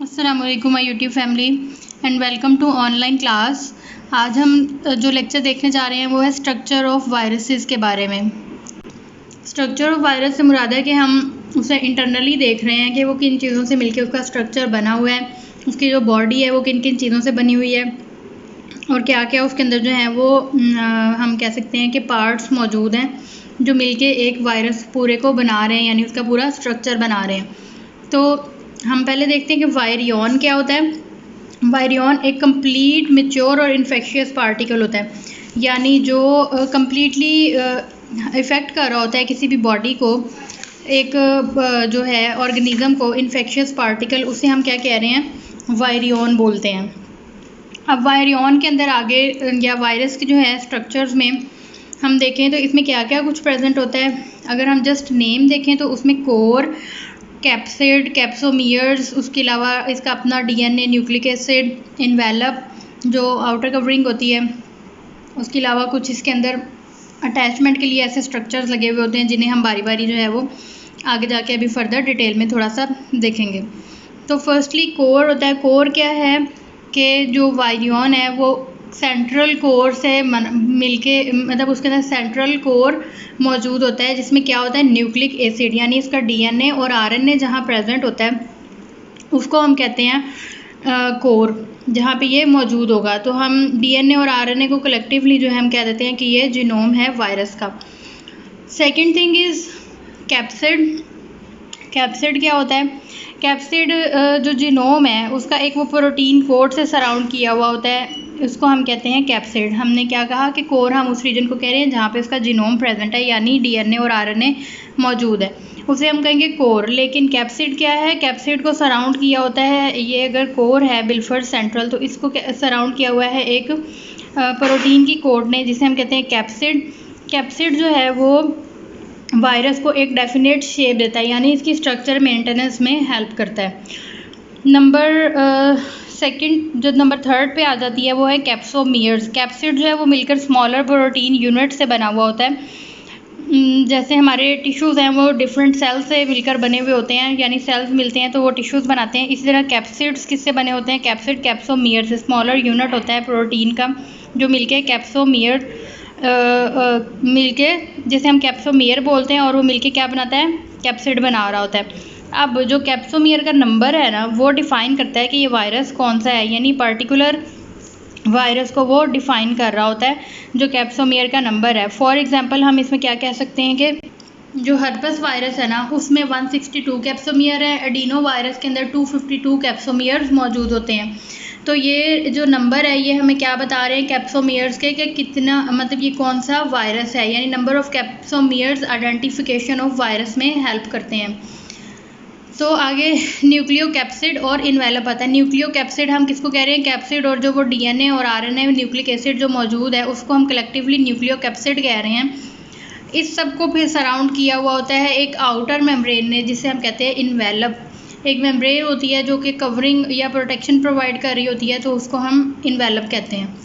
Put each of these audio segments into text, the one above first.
अस्सलाम वालेकुम my YouTube family and welcome to online class. आज हम जो लेक्चर देखने जा रहे हैं वो है स्ट्रक्चर ऑफ वायरसेस के बारे में। स्ट्रक्चर ऑफ वायरस से मुराद है कि हम उसे इंटरनली देख रहे हैं कि वो किन चीज़ों से मिलकर उसका स्ट्रक्चर बना हुआ है, उसकी जो बॉडी है वो किन किन चीज़ों से बनी हुई है और क्या क्या उसके अंदर जो है वो हम कह सकते हैं कि पार्ट्स मौजूद हैं जो मिलके एक वायरस पूरे को बना रहे हैं, यानी उसका पूरा स्ट्रक्चर बना रहे हैं। तो हम पहले देखते हैं कि वायरियन क्या होता है। वायरियन एक कंप्लीट मैच्योर और इन्फेक्शियस पार्टिकल होता है, यानी जो कंप्लीटली इफ़ेक्ट कर रहा होता है किसी भी बॉडी को, एक जो है ऑर्गेनिज्म को, इन्फेक्शियस पार्टिकल, उसे हम क्या कह रहे हैं, वायरियन बोलते हैं। अब वायरियन के अंदर आगे या वायरस के जो है स्ट्रक्चर्स में हम देखें तो इसमें क्या क्या कुछ प्रेजेंट होता है। अगर हम जस्ट नेम देखें तो उसमें कोर, कैप्सिड, कैप्सोमियर्स, उसके अलावा इसका अपना डीएनए, न्यूक्लिक एसिड, इन्वेलप जो आउटर कवरिंग होती है, उसके अलावा कुछ इसके अंदर अटैचमेंट के लिए ऐसे स्ट्रक्चर्स लगे हुए होते हैं जिन्हें हम बारी बारी जो है वो आगे जाके अभी फर्दर डिटेल में थोड़ा सा देखेंगे। तो फर्स्टली कोर होता है। कोर क्या है कि जो वायरियन है वो सेंट्रल कोर से मिलके, मतलब उसके अंदर सेंट्रल कोर मौजूद होता है जिसमें क्या होता है, न्यूक्लिक एसिड, यानी इसका डीएनए और आरएनए जहाँ प्रेजेंट होता है उसको हम कहते हैं कोर, जहाँ पे ये मौजूद होगा। तो हम डीएनए और आरएनए को कलेक्टिवली जो है हम कह देते हैं कि ये जीनोम है वायरस का। Second thing is capsid. Capsid क्या होता है? कैप्सिड जो जीनोम है उसका एक वो प्रोटीन कोट से सराउंड किया हुआ होता है, उसको हम कहते हैं कैप्सिड। हमने क्या कहा कि कोर हम उस रीजन को कह रहे हैं जहाँ पे उसका जीनोम प्रेजेंट है, यानी डीएनए और आरएनए मौजूद है, उसे हम कहेंगे कोर। लेकिन कैप्सिड क्या है? कैप्सिड को सराउंड किया होता है, ये अगर कोर है बिल्फर्ड सेंट्रल, तो इसको सराउंड किया हुआ है एक प्रोटीन की कोट ने, जिसे हम कहते हैं कैप्सिड। कैप्सिड जो है वो वायरस को एक डेफिनेट शेप देता है, यानी इसकी स्ट्रक्चर मेंटेनेंस में हेल्प करता है। नंबर थर्ड पे आ जाती है वो है कैप्सोमियर्स। कैप्सिड जो है वो मिलकर स्मॉलर प्रोटीन यूनिट से बना हुआ होता है। जैसे हमारे टिश्यूज़ हैं वो डिफरेंट सेल्स से मिलकर बने हुए होते हैं, यानी सेल्स मिलते हैं तो वो टिश्यूज़ बनाते हैं। इसी तरह कैप्सिड्स किससे बने होते हैं? कैप्सिड कैप्सोमियर से, स्मॉलर यूनिट होता है प्रोटीन का जो मिलके कैप्सोमियर मिलके, जैसे हम कैप्सोमियर बोलते हैं, और वो मिलके क्या बनाता है, कैप्सिड बना रहा होता है। अब जो कैप्सोमियर का नंबर है ना, वो डिफ़ाइन करता है कि ये वायरस कौन सा है, यानी पर्टिकुलर वायरस को वो डिफ़ाइन कर रहा होता है जो कैप्सोमियर का नंबर है। फॉर एग्जांपल हम इसमें क्या कह सकते हैं कि जो हर्पस वायरस है ना उसमें 162 कैप्सोमियर है, एडिनो वायरस के अंदर 252 कैप्सोमियर्स मौजूद होते हैं। तो ये जो नंबर है ये हमें क्या बता रहे हैं कैप्सोमियर्स के, कि कितना, मतलब ये कौन सा वायरस है, यानी number of capsomeres identification of virus में हेल्प करते हैं। तो आगे न्यूक्लियो कैप्सिड और इन्वेलप आता है। न्यूक्लियो कैप्सिड हम किसको कह रहे हैं? कैप्सिड और जो वो डीएनए और आरएनए न्यूक्लिक एसिड जो मौजूद है उसको हम कलेक्टिवली न्यूक्लियो कैप्सिड कह रहे हैं। इस सब को फिर सराउंड किया हुआ होता है एक आउटर मेम्ब्रेन ने, जिसे हम कहते हैं इन्वेलप। एक मेम्ब्रेन होती है जो कि कवरिंग या प्रोटेक्शन प्रोवाइड कर रही होती है, तो उसको हम इन्वेलप कहते हैं।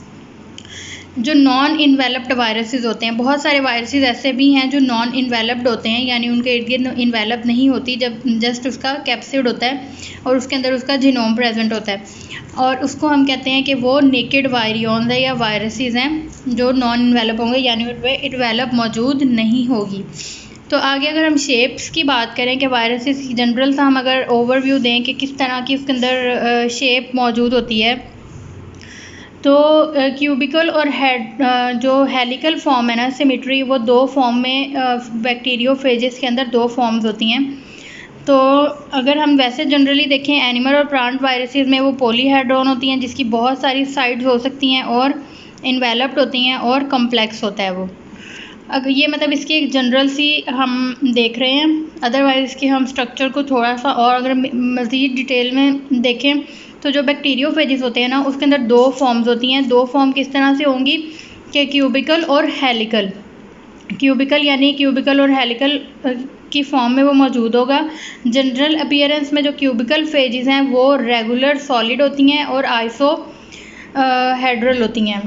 जो नॉन इन्वेलप्ड वायरसेस होते हैं, बहुत सारे वायरसेस ऐसे भी हैं जो नॉन इन्वेलप्ड होते हैं, यानी उनके इर्द गिर्द इन्वेलप नहीं होती, जब जस्ट उसका कैप्सिड होता है और उसके अंदर उसका जीनोम प्रेजेंट होता है, और उसको हम कहते हैं कि वो नेकेड वायरियंस है या वायरसेस हैं जो नॉन इन्वेलप होंगे, यानी उनमें इन्वेलप मौजूद नहीं होगी। तो आगे अगर हम शेप्स की बात करें कि वायरसेस की जनरल सा हम अगर ओवरव्यू दें कि किस तरह की उसके अंदर शेप मौजूद होती है, तो क्यूबिकल और जो हेलिकल फॉर्म है ना, सिमेट्री, वो दो फॉर्म में बैक्टीरियोफेजेस के अंदर दो फॉर्म्स होती हैं। तो अगर हम वैसे जनरली देखें एनिमल और प्लांट वायरसेस में वो पॉलीहेड्रॉन होती हैं जिसकी बहुत सारी साइड्स हो सकती हैं, और इन्वेलप्ड होती हैं, और कम्प्लेक्स होता है वो। अगर ये मतलब इसकी एक जनरल सी हम देख रहे हैं, अदरवाइज़ इसके हम स्ट्रक्चर को थोड़ा सा और अगर मज़ीद डिटेल में देखें तो जो बैक्टीरियोफेजेस होते हैं ना उसके अंदर दो फॉर्म्स होती हैं। दो फॉर्म किस तरह से होंगी कि क्यूबिकल और हेलिकल। क्यूबिकल यानी क्यूबिकल और हेलिकल की फॉर्म में वो मौजूद होगा। जनरल अपीयरेंस में जो क्यूबिकल फेजेस हैं वो रेगुलर सॉलिड होती हैं और आइसो हेड्रल होती हैं।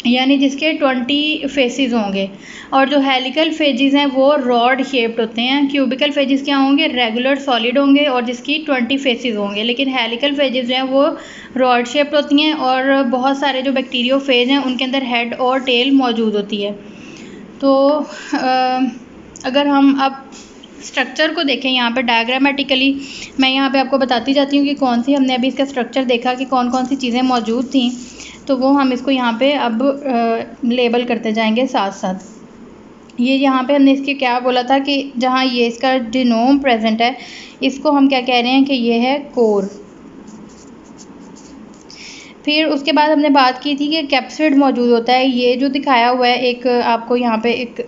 यानी जिसके 20 फेसेस होंगे। और जो हेलिकल फेजेस हैं वो रॉड शेप्ड होते हैं। क्यूबिकल फेजेस क्या होंगे, रेगुलर सॉलिड होंगे और जिसकी 20 फेसेस होंगे। लेकिन हेलिकल फेजेस जो हैं वो रॉड शेप्ड होती हैं और बहुत सारे जो बैक्टीरियोफेज हैं उनके अंदर हेड और टेल मौजूद होती है। तो अगर हम अब स्ट्रक्चर को देखें यहाँ पे डायग्रामेटिकली, मैं यहाँ पे आपको बताती जाती हूँ कि कौन सी, हमने अभी इसका स्ट्रक्चर देखा कि कौन कौन सी चीज़ें मौजूद थी, तो वो हम इसको यहाँ पे अब लेबल करते जाएंगे साथ साथ। ये यहाँ पे हमने इसके क्या बोला था कि जहाँ ये इसका जीनोम प्रेजेंट है इसको हम क्या कह रहे हैं कि ये है कोर। फिर उसके बाद हमने बात की थी कि कैप्सिड मौजूद होता है। ये जो दिखाया हुआ है एक आपको यहाँ पे एक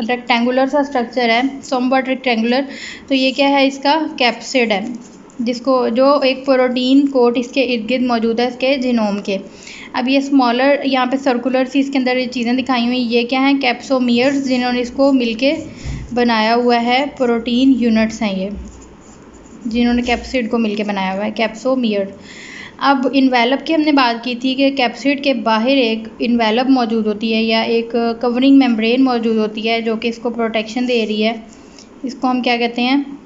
रेक्टेंगुलर सा स्ट्रक्चर है, समवट रेक्टेंगुलर, तो ये क्या है, इसका कैप्सिड है, जिसको जो एक प्रोटीन कोट इसके इर्द गिर्द मौजूद है इसके जीनोम के। अब ये स्मॉलर यहाँ पे सर्कुलर सी इसके अंदर ये चीज़ें दिखाई हुई, ये क्या हैं, कैप्सोमियर्स, जिन्होंने इसको मिलके बनाया हुआ है। प्रोटीन यूनिट्स हैं ये, जिन्होंने कैप्सिड को मिलके बनाया हुआ है, कैप्सोमियर। अब इन्वेलप की हमने बात की थी कि कैप्सिड के बाहर एक इन्वेलप मौजूद होती है या एक कवरिंग मेम्ब्रेन मौजूद होती है जो कि इसको प्रोटेक्शन दे रही है। इसको हम क्या कहते हैं,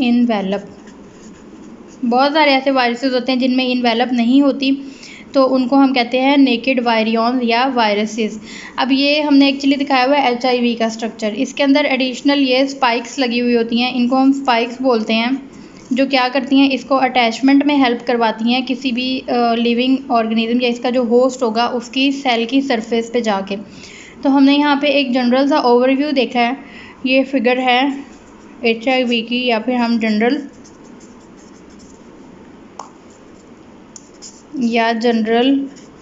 इन्वेलप। बहुत सारे ऐसे वायरसेस होते हैं जिनमें इन्वेलप नहीं होती, तो उनको हम कहते हैं नेकेड वायरियॉन्स या वायरसेस। अब ये हमने एक्चुअली दिखाया हुआ है HIV का स्ट्रक्चर। इसके अंदर एडिशनल ये स्पाइक्स लगी हुई होती हैं, इनको हम स्पाइक्स बोलते हैं, जो क्या करती हैं, इसको अटैचमेंट में हेल्प करवाती हैं किसी भी लिविंग ऑर्गेनिज्म या इसका जो होस्ट होगा उसकी सेल की सरफेस पे जाके। तो हमने यहाँ पे एक जनरल सा ओवरव्यू देखा है। ये फिगर है HIV की, या फिर हम जनरल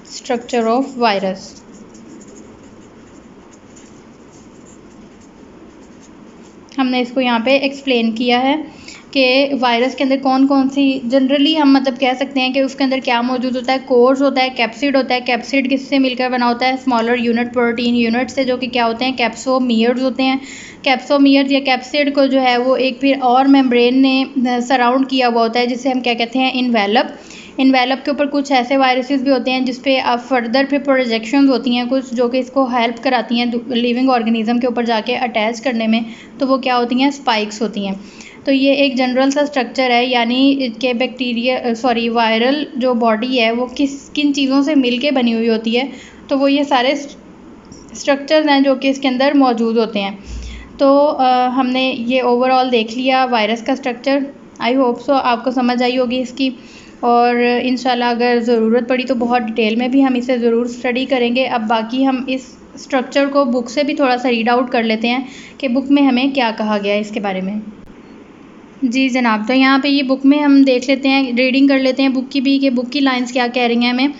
स्ट्रक्चर ऑफ वायरस। हमने इसको यहाँ पे एक्सप्लेन किया है कि वायरस के अंदर कौन कौन सी, जनरली हम मतलब कह सकते हैं कि उसके अंदर क्या मौजूद होता है, कोर्स होता है, कैप्सिड होता है। कैप्सिड किससे मिलकर बना होता है, स्मॉलर यूनिट प्रोटीन यूनिट से, जो कि क्या होते हैं, कैप्सोमियर्स होते हैं। कैप्सोमियर्स या कैप्सिड को जो है वो एक फिर और मेम्ब्रेन ने सराउंड किया हुआ होता है, जिसे हम क्या कहते हैं, इन्वेलप। इन्वेलप के ऊपर कुछ ऐसे वायरसेस भी होते हैं जिसपे आप फर्दर फिर प्रोजेक्शंस होती हैं कुछ, जो कि इसको हेल्प कराती हैं लिविंग ऑर्गेनिज्म के ऊपर जाके अटैच करने में, तो वो क्या होती हैं, स्पाइक्स होती हैं। तो ये एक जनरल सा स्ट्रक्चर है, यानी कि वायरल जो बॉडी है वो किन चीज़ों से मिल के बनी हुई होती है, तो वो ये सारे स्ट्रक्चर्स हैं जो कि इसके अंदर मौजूद होते हैं। तो हमने ये ओवरऑल देख लिया वायरस का स्ट्रक्चर। आई होप सो आपको समझ आई होगी इसकी, और इंशाल्लाह अगर ज़रूरत पड़ी तो बहुत डिटेल में भी हम इसे ज़रूर स्टडी करेंगे। अब बाकी हम इस स्ट्रक्चर को बुक से भी थोड़ा सा रीड आउट कर लेते हैं कि बुक में हमें क्या कहा गया है इसके बारे में। जी जनाब, तो यहाँ पे ये बुक में हम देख लेते हैं, रीडिंग कर लेते हैं बुक की भी, कि बुक की लाइंस क्या कह रही हैं हमें।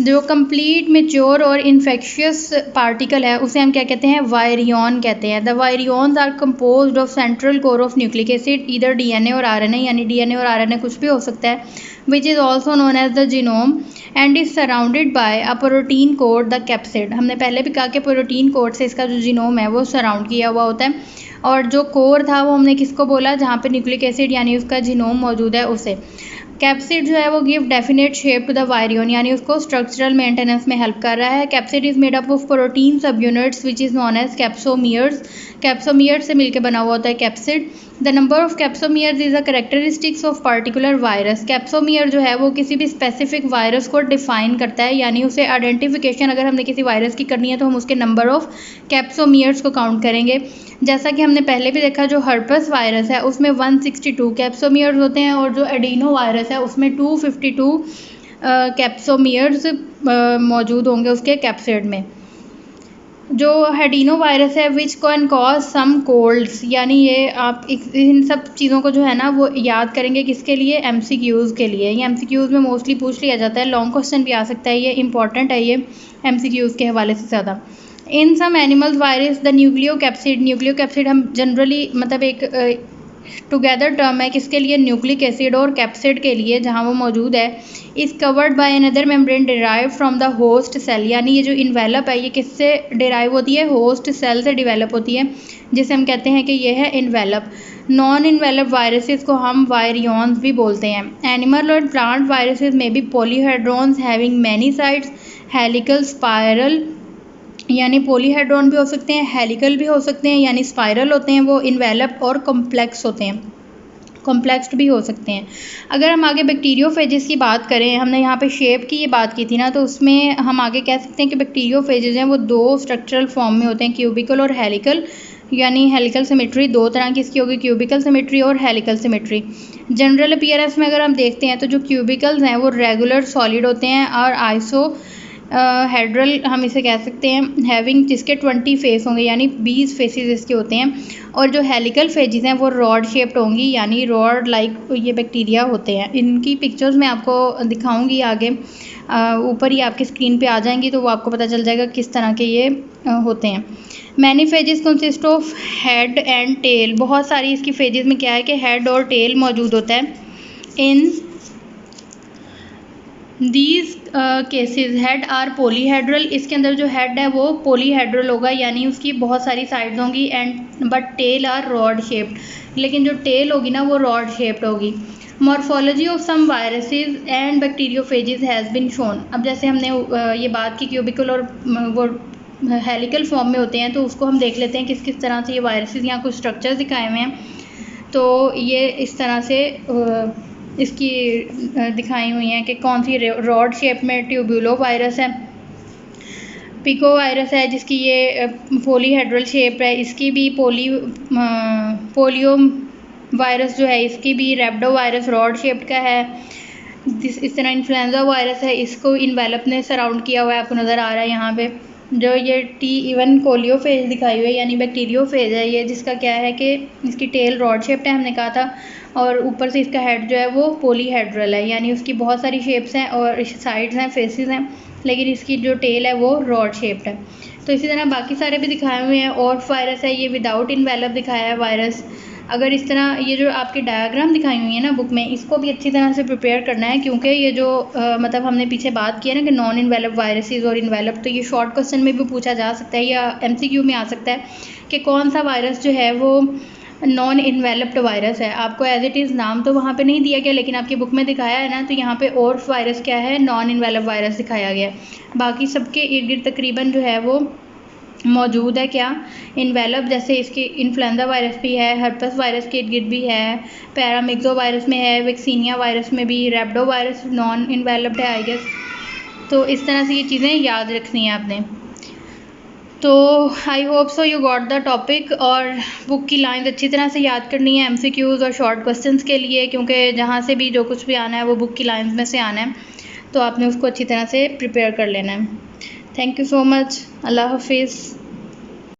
जो कंप्लीट मेच्योर और इन्फेक्शियस पार्टिकल है उसे हम क्या कहते हैं, वायरियन कहते हैं। The virions are composed of central core of nucleic acid, इधर DNA और RNA, यानी DNA और RNA कुछ भी हो सकता है, which is also known as the genome and is surrounded by a protein code the capsid. हमने पहले भी कहा कि प्रोटीन कोड से इसका जो जीनोम है वो सराउंड किया हुआ होता है। और जो कोर था वो हमने किसको बोला, जहाँ पे न्यूक्लिक एसिड यानी उसका जीनोम मौजूद है उसे। कैप्सिड जो है वो give definite shape to the virion, यानी उसको स्ट्रक्चरल मेंटेनेंस में हेल्प कर रहा है। Capsid is made up of protein sub units which is known as capsomeres. Capsomeres से मिलकर बना हुआ होता है capsid. The number of capsomeres is a characteristics of particular virus. Capsomere जो है वो किसी भी स्पेसिफिक वायरस को डिफाइन करता है, यानी उसे आइडेंटिफिकेशन अगर हमने किसी वायरस की करनी है तो हम उसके नंबर ऑफ कैप्सोमियर्स को काउंट करेंगे। जैसा कि हमने पहले भी देखा, जो हर्पस वायरस है उसमें 162 कैप्सोमियर्स होते हैं, और जो एडिनो वायरस है उसमें 252 कैप्सोमियर्स मौजूद होंगे उसके कैप्सिड में। जो हेडिनो वायरस है which can cause some colds, यानी ये आप इन सब चीज़ों को जो है ना वो याद करेंगे किसके लिए, MCQs के लिए। ये MCQs में मोस्टली पूछ लिया जाता है, लॉन्ग क्वेश्चन भी आ सकता है, ये इंपॉर्टेंट है ये MCQs के हवाले से ज़्यादा। In some animals virus the nucleo capsid हम जनरली मतलब एक टुगेदर टर्म है किसके लिए, न्यूक्लिक एसिड और कैप्सिड के लिए जहाँ वो मौजूद है। Is covered by another membrane derive from the host cell, यानी ये जो इन्वेलप है ये किससे डिराइव होती है, होस्ट सेल से डिवेलप होती है, जिसे हम कहते हैं कि ये है इन्वेलप। नॉन इन्वेलप वायरसेस को हम वायरियॉन्स भी बोलते हैं। एनिमल और प्लांट वायरसेस में भी polyhedrons having many sides, helical, spiral, यानी पॉलीहेड्रॉन भी हो सकते हैं, हेलिकल भी हो सकते हैं, यानी स्पाइरल होते हैं वो, इन्वेलप्ड और कॉम्प्लेक्स होते हैं, कॉम्प्लेक्स्ड भी हो सकते हैं। अगर हम आगे बैक्टीरियोफेजेस की बात करें, हमने यहाँ पे शेप की ये बात की थी ना, तो उसमें हम आगे कह सकते हैं कि बैक्टीरियोफेजेस हैं वो दो स्ट्रक्चरल फॉर्म में होते हैं, क्यूबिकल और हेलिकल, यानी हेलिकल सिमेट्री दो तरह की इसकी होगी, क्यूबिकल सिमेट्री और हेलिकल सिमेट्री। जनरल अपीयरेंस में अगर हम देखते हैं तो जो क्यूबिकल्स हैं वो रेगुलर सॉलिड होते हैं और आइसो हेड्रल हम इसे कह सकते हैं, हैविंग, जिसके 20 फेस होंगे, यानी 20 फेसेस इसके होते हैं। और जो हेलिकल फेजेस हैं वो रॉड शेप्ड होंगी, यानी रॉड लाइक ये बैक्टीरिया होते हैं। इनकी पिक्चर्स मैं आपको दिखाऊंगी आगे, ऊपर ही आपकी स्क्रीन पे आ जाएंगी तो वो आपको पता चल जाएगा किस तरह के ये होते हैं। Many phages consist of head and tail, बहुत सारी इसकी फेजेस में क्या है कि हेड और टेल मौजूद होता है। In these cases head are polyhedral, इसके अंदर जो हेड है वो पॉलीहेड्रल होगा, यानी उसकी बहुत सारी साइड्स होंगी, and but tail are rod shaped, लेकिन जो टेल होगी ना वो रॉड शेप्ड होगी। Morphology of some viruses and bacteriophages has been shown, अब जैसे हमने ये बात की क्यूबिकल और वो हेलिकल फॉर्म में होते हैं, तो उसको हम देख लेते हैं किस किस तरह से ये वायरसेस, यहाँ कुछ स्ट्रक्चर्स दिखाए हुए हैं, तो ये इस तरह से इसकी दिखाई हुई हैं कि कौन सी रॉड शेप में ट्यूब्यूलो वायरस है, पिको वायरस है जिसकी ये पॉलीहेड्रल शेप है, इसकी भी पोलियो वायरस जो है इसकी भी रेब्डो वायरस रॉड शेप का है। इस तरह इन्फ्लुएंजा वायरस है, इसको इन्वेलप ने सराउंड किया हुआ है, आपको नज़र आ रहा है यहाँ पे। जो ये T1 कोलियोफेज दिखाई हुई है यानी बैक्टीरियोफेज है ये, जिसका क्या है कि इसकी टेल रॉड शेप्ड है हमने कहा था, और ऊपर से इसका हेड जो है वो पॉलीहेड्रल है, यानी उसकी बहुत सारी शेप्स हैं और साइड्स हैं, फेसेस हैं, लेकिन इसकी जो टेल है वो रॉड शेप्ड है। तो इसी तरह बाकी सारे भी दिखाए हुए हैं। और वायरस है ये विदाउट इन्वेलप दिखाया है वायरस। अगर इस तरह ये जो आपकी डायग्राम दिखाई हुई है ना बुक में, इसको भी अच्छी तरह से प्रिपेयर करना है, क्योंकि ये जो मतलब हमने पीछे बात की है ना कि नॉन इन्वेलप वायरसेस और इन्वेलप, तो ये शॉर्ट क्वेश्चन में भी पूछा जा सकता है या MCQ में आ सकता है कि कौन सा वायरस जो है वो नॉन इन्वेलप्ड वायरस है। आपको एज इट इज़ नाम तो वहाँ पे नहीं दिया गया, लेकिन आपकी बुक में दिखाया है ना, तो यहाँ पे और वायरस क्या है, नॉन इन्वेलप वायरस दिखाया गया। बाकी सबके इर्द गिर्द तकरीबन जो है वो मौजूद है क्या, इन्वेलप, जैसे इसकी इन्फ्लुएंजा वायरस भी है, हर्पस वायरस के इर्द गिर्द भी है, पैरामिक्सो वायरस में है, वैक्सीनिया वायरस में भी, रेब्डो वायरस नॉन इन्वेलप्ड है आई गेस। तो इस तरह से ये चीज़ें याद रखनी है आपने। तो I hope so you got the topic, और बुक की लाइंस अच्छी तरह से याद करनी है MCQs और शॉर्ट क्वेश्चंस के लिए, क्योंकि जहाँ से भी जो कुछ भी आना है वो बुक की लाइंस में से आना है, तो आपने उसको अच्छी तरह से प्रिपेयर कर लेना है। थैंक यू सो मच, अल्लाह हाफिज़।